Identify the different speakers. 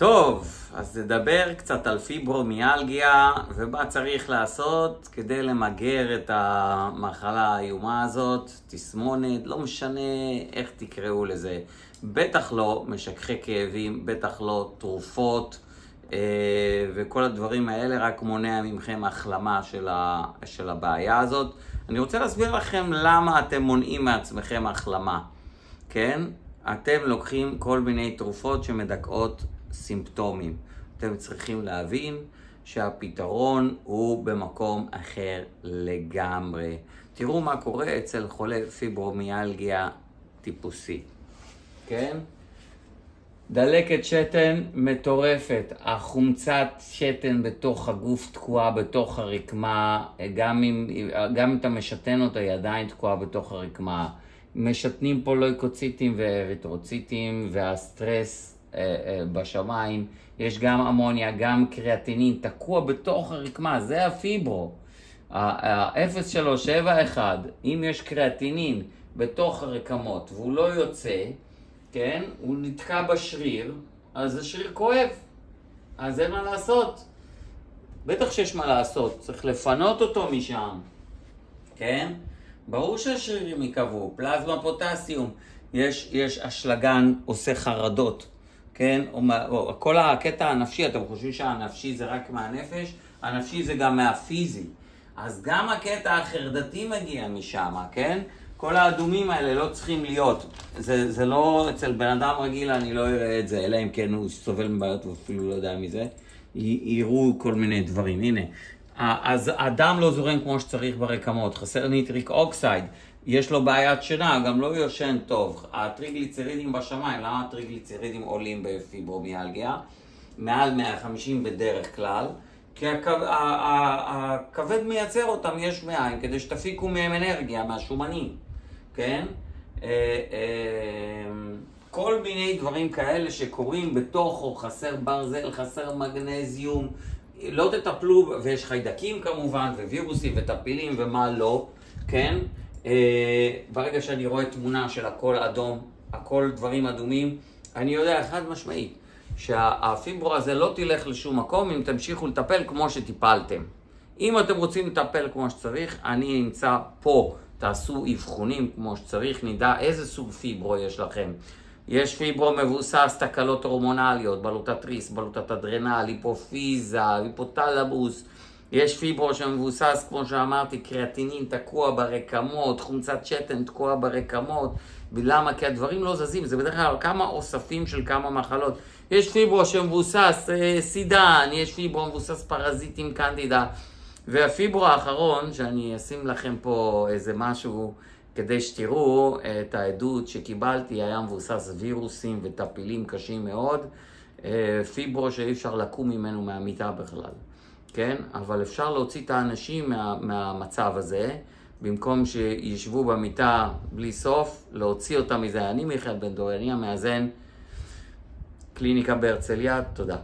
Speaker 1: טוב, אז נדבר קצת על פיברומיאלגיה ומה צריך לעשות כדי למגר את המחלה האיומה הזאת, תסמונת, לא משנה איך תקראו לזה. בטח לא משככי כאבים, בטח לא תרופות, וכל הדברים האלה רק מונע ממכם החלמה של הבעיה הזאת. אני רוצה להסביר לכם למה אתם מונעים מעצמכם החלמה. כן? אתם לוקחים כל מיני תרופות שמדכאות סימפטומים. אתם צריכים להבין שהפתרון הוא במקום אחר לגמרי. תראו מה קורה אצל חולה פיברומיאלגיה טיפוסי. כן? דלקת שתן מטורפת, החומצת שתן בתוך הגוף תקועה בתוך הרקמה, גם אם אתה משתן אותה היא עדיין תקועה בתוך הרקמה. משתנים פה לויקוציטים ואריתרוציטים והסטרס בשמיים, יש גם אמוניה, גם קריאטינין, תקוע בתוך הרקמה, זה הפיברו. 0371, אם יש קריאטינין בתוך הרקמות והוא לא יוצא, כן, הוא נתקע בשריר, אז השריר כואב, אז אין מה לעשות. בטח שיש מה לעשות, צריך לפנות אותו משם, כן? ברור שהשרירים יקבעו, פלזמה פוטסיום, יש אשלגן עושה חרדות, כן? או כל הקטע הנפשי, אתם חושבים שהנפשי זה רק מהנפש, הנפשי זה גם מהפיזי. אז גם הקטע החרדתי מגיע משם, כן? כל האדומים האלה לא צריכים להיות. זה לא, אצל בן אדם רגיל אני לא אראה את זה, אלא אם כן הוא סובל מבעיות ואפילו לא יודע מזה. יראו כל מיני דברים, הנה. אז הדם לא זורם כמו שצריך ברקמות, חסר ניטריק אוקסייד, יש לו בעיית שינה, גם לא יושן טוב. הטריגליצרידים בשמיים, למה הטריגליצרידים עולים בפיברומיאלגיה? מעל 150 בדרך כלל, כי הכבד מייצר אותם יש מאין, כדי שתפיקו מהם אנרגיה, מהשומנים, כן? כל מיני דברים כאלה שקורים בתוכו, חסר ברזל, חסר מגנזיום, לא תטפלו, ויש חיידקים כמובן, ווירוסים וטפילים ומה לא, כן? ברגע שאני רואה תמונה של הכל אדום, הכל דברים אדומים, אני יודע חד משמעית שהפיברו הזה לא תלך לשום מקום אם תמשיכו לטפל כמו שטיפלתם. אם אתם רוצים לטפל כמו שצריך, אני נמצא פה, תעשו אבחונים כמו שצריך, נדע איזה סוג פיברו יש לכם. יש פיברו מבוסס תקלות הורמונליות, בלוטת ריס, בלוטת אדרנל, היפופיזה, היפותלמוס. יש פיברו שמבוסס, כמו שאמרתי, קריאטינין תקוע ברקמות, חומצת שתן תקוע ברקמות. ולמה? כי הדברים לא זזים, זה בדרך כלל כמה אוספים של כמה מחלות. יש פיברו שמבוסס סידן, יש פיברו מבוסס פרזיטים קנדידה. והפיברו האחרון, שאני אשים לכם פה איזה משהו, כדי שתראו את העדות שקיבלתי, היה מבוסס וירוסים וטפילים קשים מאוד, פיברו שאי אפשר לקום ממנו מהמיטה בכלל, כן? אבל אפשר להוציא את האנשים מהמצב הזה, במקום שישבו במיטה בלי סוף, להוציא אותם מזה. אני מיכאל בן דור, אני המאזן, קליניקה בהרצליה, תודה.